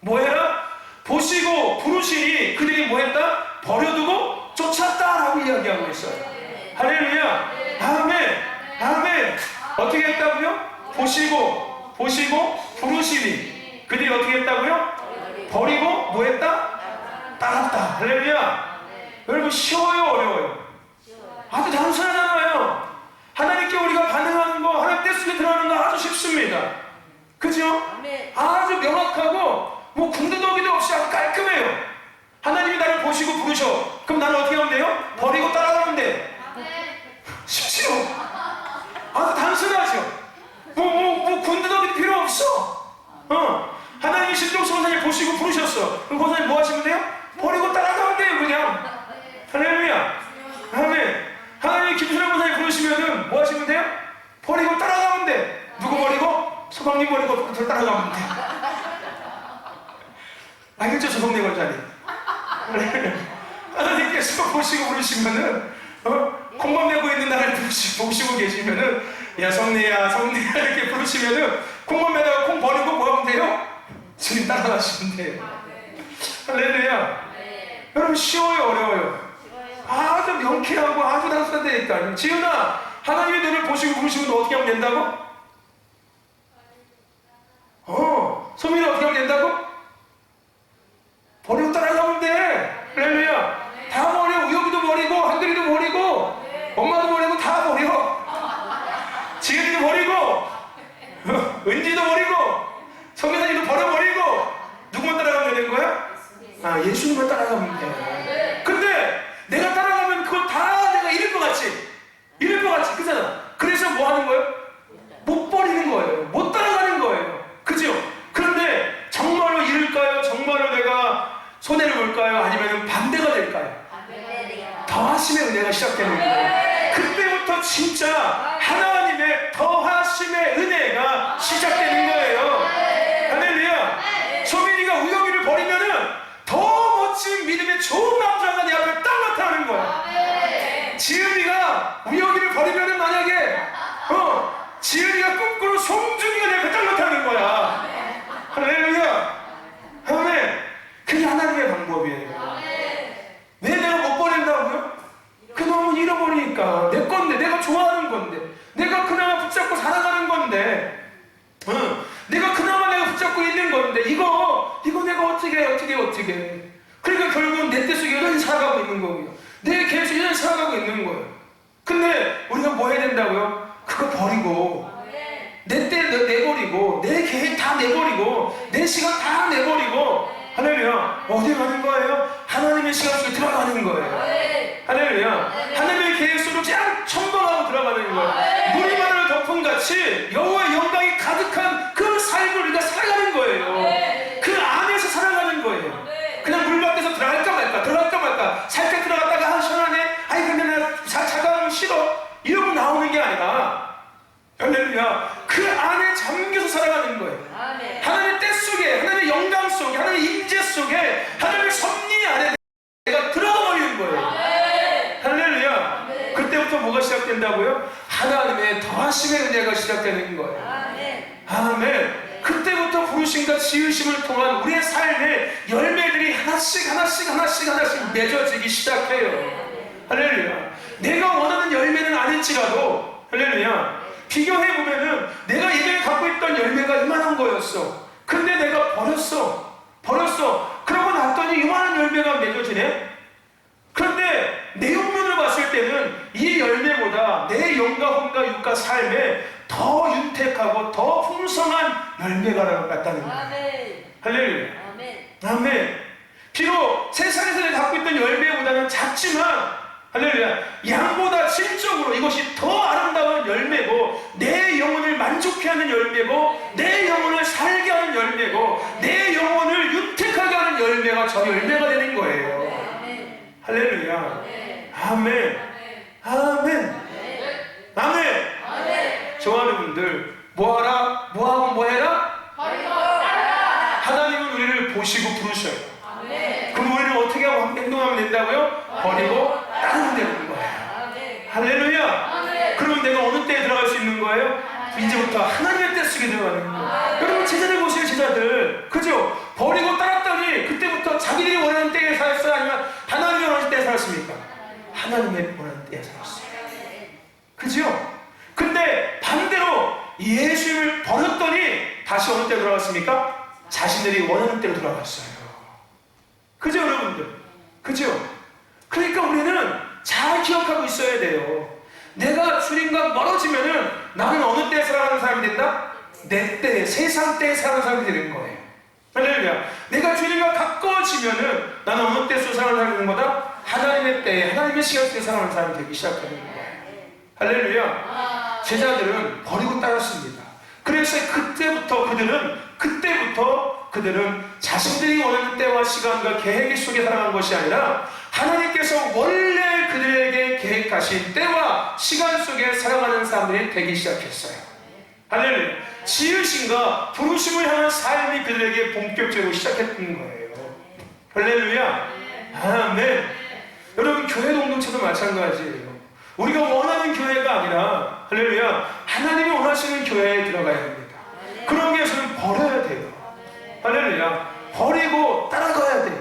뭐 해라? 보시고 부르시니 그들이 뭐 했다? 버려두고 쫓았다라고 이야기하고 있어요. 할렐루야. 아멘. 아멘. 어떻게 했다고요? 보시고 부르시니 그들이 어떻게 했다고요? 버리고 뭐 했다? 따랐다. 할렐루야. 여러분, 쉬워요 어려워요? 아주 단순하잖아요. 하나님께 우리가 반응하는 거, 하나님 때 속에 들어가는 거 아주 쉽습니다. 그죠? 아주 명확하고 뭐 군더더기도 없이 아주 깔끔해요. 하나님이 나를 보시고 부르셔. 그럼 나는 어떻게 하면 돼요? 버리고 따라가면 돼요. 쉽지요? 아주 단순하죠? 뭐 군더더기 필요 없어. 하나님이 신종수 권사님 보시고 부르셨어. 그럼 권사님 뭐 하시면 돼요? 버리고 따라가면 돼요 그냥. 할렐루야. 아멘. 하나님이 김수남 권사님 부르시면은 뭐 하시면 돼요? 버리고 따라가면 돼. 누구 버리고? 소방님 버리고 따라가면 돼. 알겠죠, 소방님 권사님? 하나님께서 보시고 부르시면은 콩밥 내고 있는 나를 보시고 계시면은, 야 성내야 이렇게 부르시면은 콩밥 내다가 콩 버리고 뭐 하면 돼요? 주님 따라가시면 돼요. 할렐루야. 여러분, 쉬워요 어려워요? 아주 명쾌하고 아주 단순하다니까요. 지은아, 하나님이 너를 보시고 부르시면 너 어떻게 하면 된다고? 소민이 어떻게 하면 된다고? 버리고 따라가면 돼. 할렐루야. 다 버려. 우혁이도 버리고, 한들이도 버리고, 엄마도 버리고, 다 버려. 지은이도 버리고, 은지도 버리고, 성교사님도 버려버리고, 누구만 따라가면 되는 거야? 아, 예수님만 따라가면 돼. 근데 내가 따라가면 그거 다 내가 잃을 것 같지? 그잖아. 그래서 뭐 하는 거예요? 못 버리는 거예요. 못 따라가는 거예요. 그죠? 그런데 정말로 잃을까요? 정말로 내가 손해를 볼까요? 아니면 반대가 될까요? 더하심의 은혜가 시작되는 거예요. 그때부터 진짜 하나님의 더하심의 은혜가 시작되는 거예요. 할렐루야. 소민이가 우영이를 버리면은 더 멋진 믿음의 좋은 남자가 내 앞에 딱 나타나는 거야. 지은이가 우영이를 버리면은 만약에 지은이가 거꾸로 송중이가 내 앞에 딱 나타나는 거야. 할렐루야. 아멘. 그게 하나님의 방법이에요. 왜 내가 못 버린다고요? 그 너무 잃어버리니까. 내 건데, 내가 좋아하는 건데, 내가 그나마 붙잡고 살아가는 건데, 내가 그나마 내가 붙잡고 있는 건데, 이거 내가 어떻게. 그러니까 결국은 내 뜻속에 여전히 살아가고 있는 거고요. 내 계획 속에 여전히 살아가고 있는 거예요. 근데 우리가 뭐 해야 된다고요? 그거 버리고, 내 때 내버리고, 내 계획 다 내버리고, 내 시간 다 내버리고, 할렐루야. 어디 가는 거예요? 하나님의 시간 속에 들어가는 거예요. 할렐루야. 하나님의 계획 속으로 그냥 첨벙하고 들어가는 거예요. 무리만을 덮음같이 여호와의 영광이 가득한 그 삶을 우리가 살아가는 거예요. 그 안에서 살아가는 거예요. 그냥 물 밖에서 들어갈까 말까, 살짝 들어갔다가 시원하네, 아이 근데 나 차가우면 싫어, 이러고 나오는 게 아니라 할렐루야. 그 안에 잠겨서 살아가는 거예요. 하나님의 때 속에, 하나님의 영광 속에, 하나님의 임재 속에, 하나님의 섭리 안에 내가 들어가 버리는 거예요. 할렐루야. 그때부터 뭐가 시작된다고요? 하나님의 더하심의 은혜가 시작되는 거예요. 아멘. 그때부터 부르심과 지으심을 통한 우리의 삶의 열매들이 하나씩 맺어지기 시작해요. 할렐루야. 내가 원하는 열매는 아닐지라도, 할렐루야, 비교해보면은 내가 예전에 갖고 있던 열매가 이만한 거였어. 근데 내가 버렸어. 그러고 났더니 이만한 열매가 맺어지네. 그런데 내용면을 봤을 때는 이 열매보다 내 영과 혼과 육과 삶에 더 윤택하고 더 풍성한 열매가 났다는 거예요. 할렐루야. 아멘. 비록 세상에서 내가 갖고 있던 열매보다는 작지만, 할렐루야, 양보다 질적으로 이것이 더 아름다운 열매고, 내 영혼을 만족해 하는 열매고, 내 영혼을 살게 하는 열매고, 내 영혼을 윤택하게 하는 열매가 저 열매가 되는 거예요. 할렐루야. 아멘. 좋아하는 분들, 뭐하라? 뭐하고 뭐해라? 하나님은 우리를 보시고 부르셔요. 그럼 우리는 어떻게 하고 행동하면 된다고요? 버리고 따르면 되는 거예요. 할렐루야. 그러면 내가 어느 때에 들어갈 수 있는 거예요? 이제부터 하나님의 때 속에 들어가는 거예요. 여러분 제자들 보세요. 제자들, 그죠? 버리고 따랐더니 그때부터 자기들이 원하는 때에 살았어요? 아니면 하나님이 원하는 때에 살았습니까? 하나님의 원하는 때에 살았어요. 그죠? 근데 반대로 예수님을 버렸더니 다시 어느 때로 돌아갔습니까? 자신들이 원하는 때로 돌아갔어요. 그죠, 여러분들? 그죠? 그러니까 우리는 잘 기억하고 있어야 돼요. 내가 주님과 멀어지면은 나는 어느 때에 살아가는 사람이 된다? 내 때, 세상 때에 살아가는 사람이 되는 거예요. 할렐루야. 내가 주님과 가까워지면은 나는 어느 때에 살아가는 사람이 되는 거다? 하나님의 때에, 하나님의 시간 속에 살아가는 사람이 되기 시작하는 거예요. 할렐루야. 제자들은 버리고 따랐습니다. 그래서 그들은 자신들이 원하는 때와 시간과 계획 속에 살아간 것이 아니라 하나님께서 원래 그들에게 계획하신 때와 시간 속에 살아가는 사람들이 되기 시작했어요. 할렐루야. 지으심과 부르심을 향한 삶이 그들에게 본격적으로 시작했던 거예요. 할렐루야. 아멘. 여러분, 교회 공동체도 마찬가지예요. 우리가 원하는 교회가 아니라, 할렐루야, 하나님이 원하시는 교회에 들어가야 됩니다. 그런 위해서는 버려야 돼요. 할렐루야. 버리고 따라가야 돼요.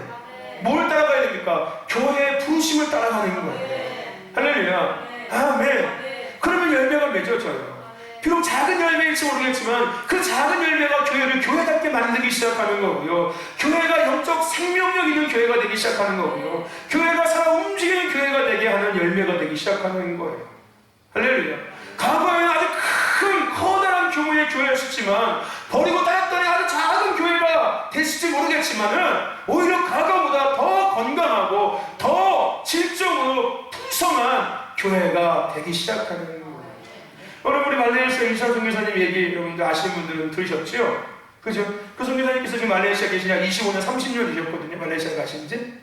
뭘 따라가야 됩니까? 교회의 부르심을 따라가는 거예요. 할렐루야. 아멘. 그러면 열매가 맺어져요. 비록 작은 열매일지 모르겠지만 그 작은 열매가 교회를 교회답게 만들기 시작하는 거고요. 교회가 영적 생명력 있는 교회가 되기 시작하는 거고요. 교회가 살아 움직이는 교회가 되게 하는 열매가 되기 시작하는 거예요. 할렐루야. 과거에는 아주 큰 커다란 규모의 교회였었지만 버리고 따랐더니 아주 작은 교회가 됐을지 모르겠지만은 오히려 과거보다 더 건강하고 더 질적으로 풍성한 교회가 되기 시작하는 거예요. 여러분, 우리 말레이시아 이사 선교사님 얘기 여러분들 아시는 분들은 들으셨죠? 그죠? 그 선교사님께서 지금 말레이시아 계신 지 25년, 30년 되셨거든요. 말레이시아 가신 지.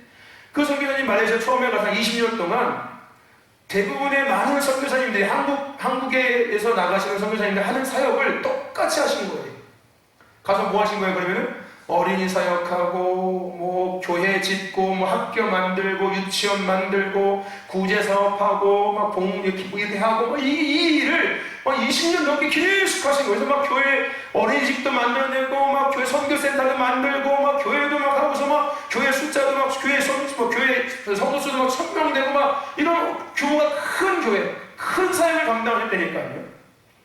그 선교사님 말레이시아 처음에 가서 20년 동안 대부분의 많은 선교사님들이 한국에서 나가시는 선교사님들 하는 사역을 똑같이 하신 거예요. 가서 뭐 하신 거예요, 그러면은? 어린이 사역하고, 뭐, 교회 짓고, 뭐, 학교 만들고, 유치원 만들고, 구제 사업하고, 막, 이렇게 하고, 막, 이 일을 막 20년 넘게 계속 하신 거예요. 그래서 막 교회 어린이집도 만들어내고, 막 교회 선교센터도 만들고, 막 교회도 막 하고서 막 교회 숫자도 막 교회 성도수도 막 1000명 되고, 막 이런 규모가 큰 교회, 큰 사역을 감당했다니까요.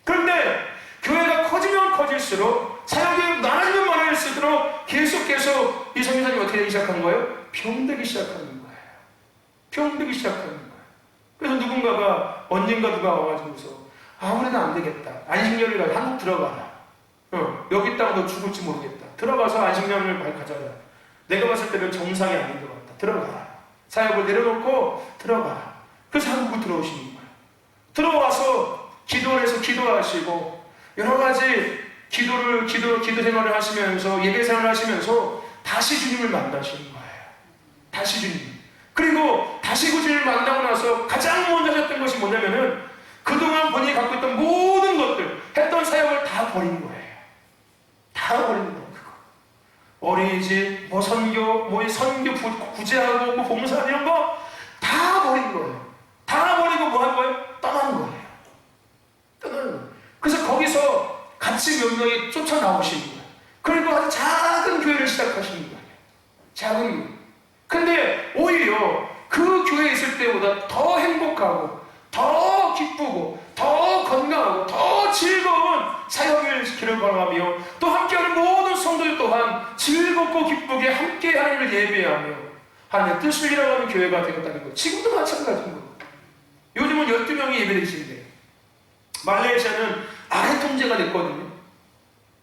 그런데 교회가 커지면 커질수록 사역이 많아지면 많아질수록 계속 이 선교사님이 어떻게 되기 시작한 거예요? 병들기 시작하는 거예요. 병들기 시작하는 거예요. 그래서 누군가가 언젠가 누가 와가지고서 아무래도 안 되겠다. 안식년을 가서 한국 들어가라. 여기 있다가 너 죽을지 모르겠다. 들어가서 안식년을 가져라. 내가 봤을 때는 정상이 아닌 것 같다. 들어가라. 사역을 내려놓고 들어가라. 그래서 한국으로 들어오시는 거예요. 들어와서 기도원에서 기도하시고 여러 가지 기도 생활을 하시면서 예배 생활을 하시면서 다시 주님을 만나시는 거예요. 다시 주님. 그리고 다시 그 주님을 만나고 나서 가장 먼저 하셨던 것이 뭐냐면은 그동안 본인이 갖고 있던 모든 것들, 구제하고 뭐 봉사 이런 거 다 버린 거예요. 다 버리고 뭐 한 거예요? 떠난 거예요. 떠나는 거예요. 그래서 거기서 같이 몇 명이 쫓아나오신 거예요. 그리고 아주 작은 교회를 시작하시는 거예요. 작은 교회. 근데 오히려 그 교회에 있을 때보다 더 행복하고 더 기쁘고 더 건강하고 더 즐거운 사역을 시키는 바라며 또 함께하는 모든 성도들 또한 즐겁고 기쁘게 함께 하나님을 예배하며 하나님의 뜻을 이뤄가는 교회가 되었다는 것. 지금도 마찬가지인 거예요. 요즘은 12명이 예배드리시는데 말레이시아는 아래 통제가 됐거든요.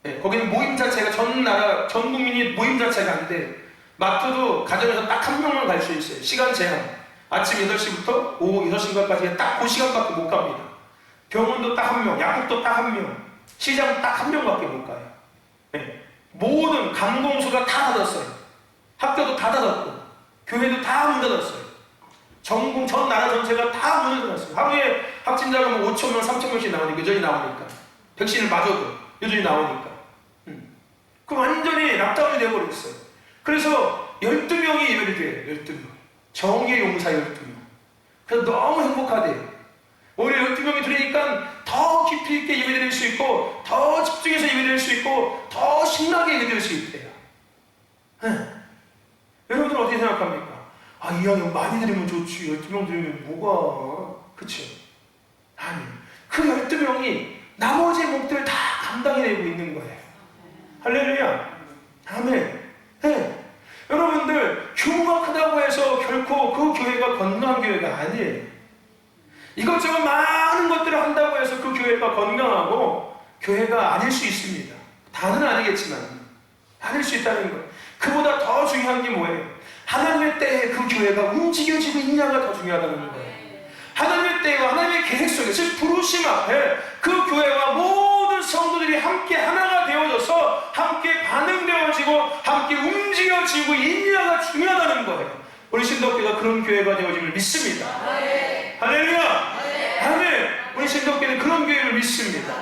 네, 거기는 모임 자체가 전 나라 전 국민이 모임 자체가 안 돼요. 마트도 가정에서 딱 한 명만 갈 수 있어요. 시간 제한. 아침 8시부터 오후 6시까지 딱 그 시간밖에 못 갑니다. 병원도 딱 한 명, 약국도 딱 한 명, 시장 딱 한 명밖에 못 가요. 네. 모든 관공서가 다 닫았어요. 학교도 다 닫았고, 교회도 다 문 닫았어요. 전 나라 전체가 다 문을 닫았어요. 하루에 확진자가 뭐 5,000명, 3,000명씩 나오니까, 여전히 나오니까. 백신을 맞아도 여전히 나오니까. 그 완전히 락다운이 되어버렸어요. 그래서 12명이 예배를 드려요. 12명. 정의의 용사 12명. 그래서 너무 행복하대요. 오히려 12명이 들으니까 더 깊이 있게 예배드릴 수 있고 더 집중해서 예배드릴 수 있고 더 신나게 예배드릴 수 있대요. 여러분들은 어떻게 생각합니까? 아, 이왕이면 많이 들으면 좋지. 12명 들으면 뭐가 그치? 아니, 그 12명이 나머지 목들 다 감당해내고 있는 거예요. 할렐루야. 아멘. 네. 여러분들 규모가 크다고 해서 결코 그 교회가 건강한 교회가 아니에요. 이것저것 많은 것들을 한다고 해서 그 교회가 건강하고 교회가 아닐 수 있습니다. 다는 아니겠지만 아닐 수 있다는 것. 그보다 더 중요한 게 뭐예요? 하나님의 때에 그 교회가 움직여지고 있냐가 더 중요하다는 거예요. 하나님의 때와 하나님의 계획 속에 즉 부르심 앞에 그 교회와 모든 성도들이 함께 하나가 되어져서 함께 반응되어지고 함께 움직여지고 있냐가 중요하다는 거예요. 우리 신덕교가 그런 교회가 되어짐을 믿습니다. 할렐루야. 아멘. 우리 신덕교는 그런 교회를 믿습니다.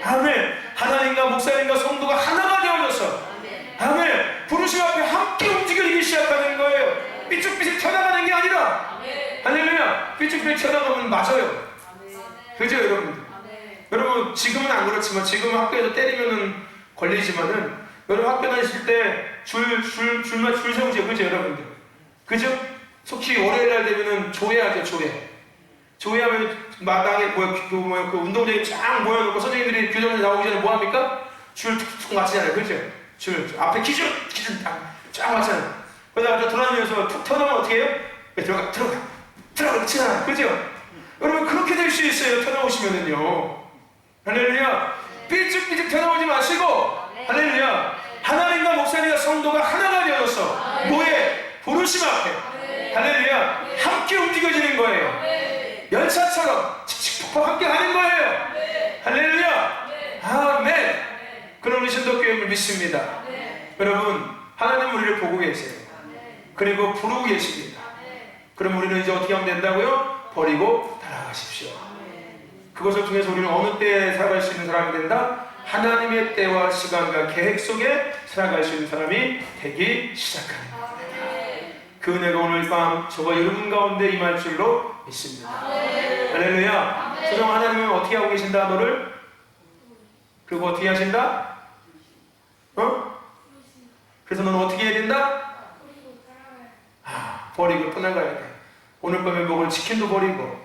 아멘. 하나님과 목사님과 성도가 하나가 되어져서 아멘. 부르심 앞에 함께 움직여지기 시작하는 거예요. 삐죽삐죽 튀어나가는 게 아니라 할렐루야. 삐죽삐죽 튀어나가면 맞아요. 그죠 여러분? 여러분 지금은 안 그렇지만 지금 학교에서 때리면은 걸리지만은 여러분 학교 다니실 때 줄 세우죠. 그죠 여러분들? 그죠? 속히 월요일날 되면은 조회하죠. 조회하면 마당에 그 운동장에 쫙 모여놓고 선생님들이 교정에 나오기 전에 뭐 합니까? 줄 툭툭 맞추잖아요. 그죠? 줄 앞에 기준 쫙 맞잖아요. 그러다가 돌아다니면서 툭 튀어나오면 어떻게 해요? 들어가 치잖아요. 그죠? 여러분 그렇게 될 수 있어요. 튀어나오시면은요. 할렐루야. 삐죽삐죽 튀어나오지 마시고 할렐루야. 하나님과 목사님과 성도가 하나가 되어서 뭐에? 부르심 앞에 할렐루야. 함께 움직여지는 거예요. 열차처럼 칙칙폭폭 함께 하는 거예요. 할렐루야. 아멘. 그런 우리 신덕교회를 믿습니다. 여러분 하나님 우리를 보고 계세요. 그리고 부르고 계십니다. 그럼 우리는 이제 어떻게 하면 된다고요? 버리고 따라가십시오. 그것을 통해서 우리는 어느 때에 살아갈 수 있는 사람이 된다? 하나님의 때와 시간과 계획 속에 살아갈 수 있는 사람이 되기 시작하는 겁니다. 그 은혜가 오늘 밤 저와 여러분 가운데 임할 줄로 믿습니다. 할렐루야. 소정 하나님은 어떻게 하고 계신다 너를? 그리고 어떻게 하신다? 그래서 너는 어떻게 해야 된다? 버리고 떠나가야 돼. 오늘 밤에 먹을 치킨도 버리고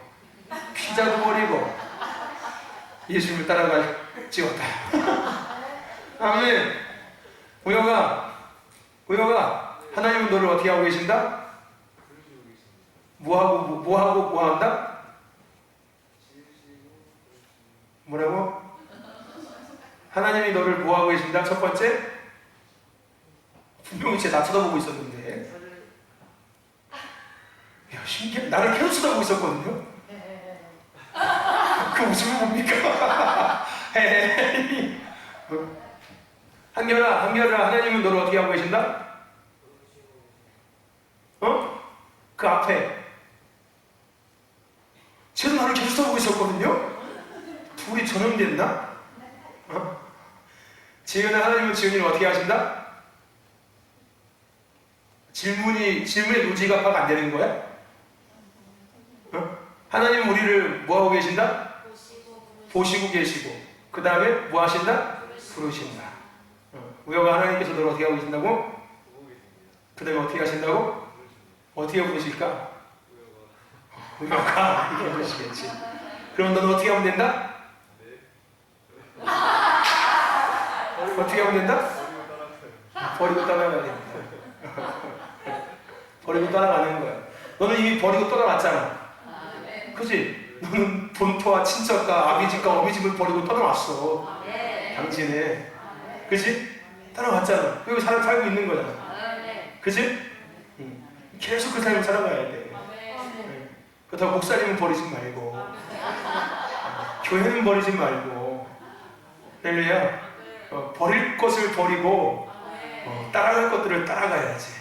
피자도 버리고 예수님을 따라갈지어다. 아멘. 우여가 하나님은 너를 어떻게 하고 계신다? 뭐 한다? 뭐라고? 하나님이 너를 뭐 하고 계신다? 첫 번째 분명히 나 쳐다보고 있었는데 야, 신기해. 나를 계속 쳐다보고 있었거든요. 그 웃음이 뭡니까? 한결아, 하나님은 너를 어떻게 하고 계신다? 그 앞에 쟤도 나를 계속 쳐다보고 있었거든요. 둘이 전염됐나? 지은아, 하나님은 지은이를 어떻게 하신다? 질문의 노지가 파악 안 되는 거야? 어? 하나님은 우리를 뭐 하고 계신다? 보시고 계시고, 그 다음에 뭐 하신다? 부르신다. 우여가 하나님께서 너를 어떻게 하고 계신다고? 그 다음에 어떻게 하신다고? 어떻게 부르실까? 우여가 이렇게 부르시겠지. 그럼 너는 어떻게 하면 된다? 어떻게 하면 된다? 버리고 떠나가야 된다. 버리고 떠나가는 거야. 너는 이미 버리고 떠나갔잖아. 그치? 너는 본토와 친척과 아비집과 어미집을 버리고 떠나왔어. 당신에. 그치? 떠나갔잖아. 여기 사람 살고 있는 거잖아. 그치? 계속 그 삶을 살아가야 돼. 그렇다고 목사님은 버리지 말고, 교회는 버리지 말고, 할렐루야. 버릴 것을 버리고, 따라갈 것들을 따라가야지.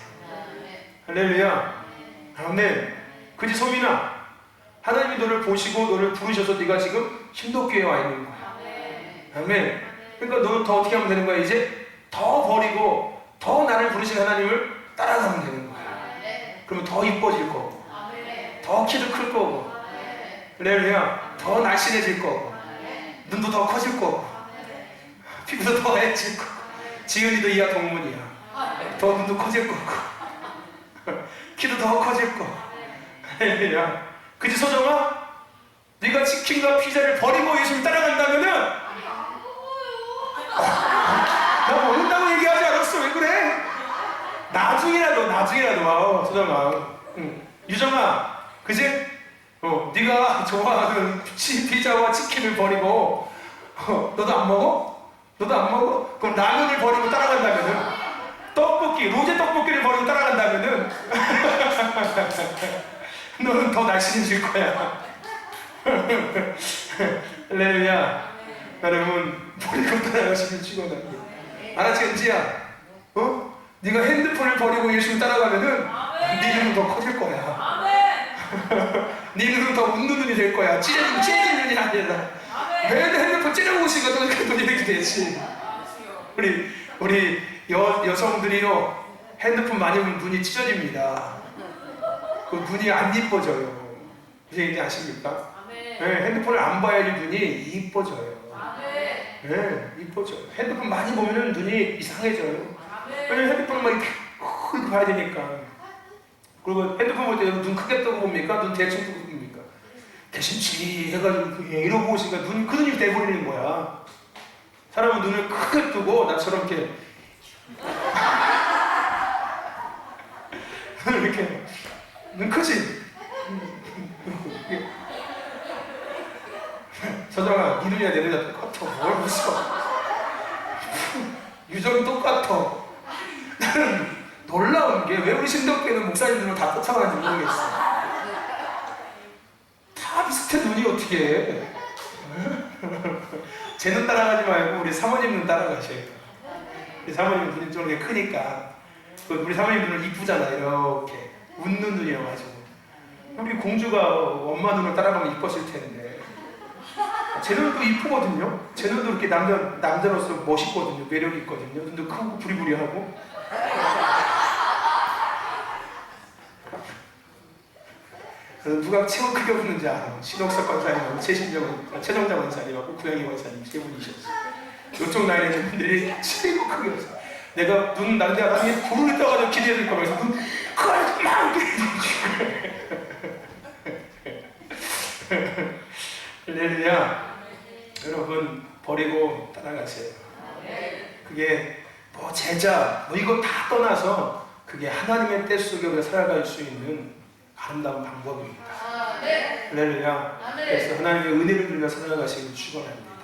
할렐루야. 아멘. 그지 소민아? 하나님이 너를 보시고 너를 부르셔서 네가 지금 신도교회에 와 있는 거야. 아멘. 그러니까 너는 더 어떻게 하면 되는 거야? 이제 더 버리고 더 나를 부르신 하나님을 따라가면 되는 거야. 그러면 더 이뻐질 거고, 더 키도 클 거고, 할렐루야. 더 날씬해질 거고, 눈도 더 커질 거고, 피부도 더 하얘질 거고, 지은이도 이하 동문이야. 더 눈도 커질 거고, 키도 더 커질 거고. 할렐루야. 그치 소정아? 네가 치킨과 피자를 버리고 예수를 따라간다면은 나 모른다고 얘기하지 않았어. 왜 그래? 나중이라도 소정아. 유정아, 그치? 네가 좋아하는 피자와 치킨을 버리고 너도 안 먹어? 그럼 라면을 버리고 따라간다면은, 떡볶이, 로제 떡볶이를 버리고 따라간다면은 너는 더 날씬해질 거야. 할렐루야. 여러분, 버리고 따라가시길 축원합니다. 알았지, 은지야? 네가 핸드폰을 버리고 예수를 따라가면은 네 눈은 더 커질 거야. 네 눈은 더 웃는 눈이 될 거야. 찢어진 눈이 아니라. 매일 핸드폰 찢어보고 있으니까 또 눈이 이렇게 되지. 우리 여성들이요, 핸드폰 많이 보면 눈이 찢어집니다. 그 눈이 안 이뻐져요. 무슨 얘기인지 아십니까? 네, 핸드폰을 안 봐야지 눈이 이뻐져요. 네, 이뻐져요. 핸드폰 많이 보면은 눈이 이상해져요. 왜냐면 핸드폰을 막 이렇게 봐야 되니까. 그리고 핸드폰 볼 때 눈 크게 뜨고 봅니까? 눈 대충 뜨고 봅니까? 대신치 해가지고 이러고 보시니까 그 눈이 돼버리는 거야. 사람은 눈을 크게 뜨고 나처럼 이렇게 이렇게 눈 크지? 서정아, 네 눈이야 내 눈이야 똑같아. 뭘 웃어? 유정이 똑같아. 나는 놀라운 게 왜 우리 신덕교회는 목사님들을 다 쫓아가는지 모르겠어. 다 비슷해. 눈이 어떻게 해? 제 눈 따라가지 말고 우리 사모님 눈 따라가셔야 돼요. 우리 사모님 눈이 좀 이렇게 크니까. 우리 사모님 눈은 이쁘잖아. 이렇게 웃는 눈이어가지고. 우리 공주가 엄마 눈을 따라가면 이뻤을 텐데. 제 눈도 이쁘거든요. 제 눈도 이렇게 남자로서 멋있거든요. 매력이 있거든요. 눈도 크고 부리부리하고. 누가 최고 크게 웃는지 알아. 신옥석 권사님하고 최정자 권사님하고 구영희 권사님 세 분이셨어요. 이쪽 나이에 있는 분들이 최고 크게 웃어. 내가 눈 나는데 하나님이 부르르 떠가지고 기대해 줄 거면서 눈 그걸 막 할렐루야. 여러분, 버리고 따라가세요. 그게 뭐 제자 뭐 이거 다 떠나서 그게 하나님의 때 속에 우리가 살아갈 수 있는 아름다운 방법입니다. 할렐루야. 그래서 하나님의 은혜를 빌며 살아가시길 축원합니다.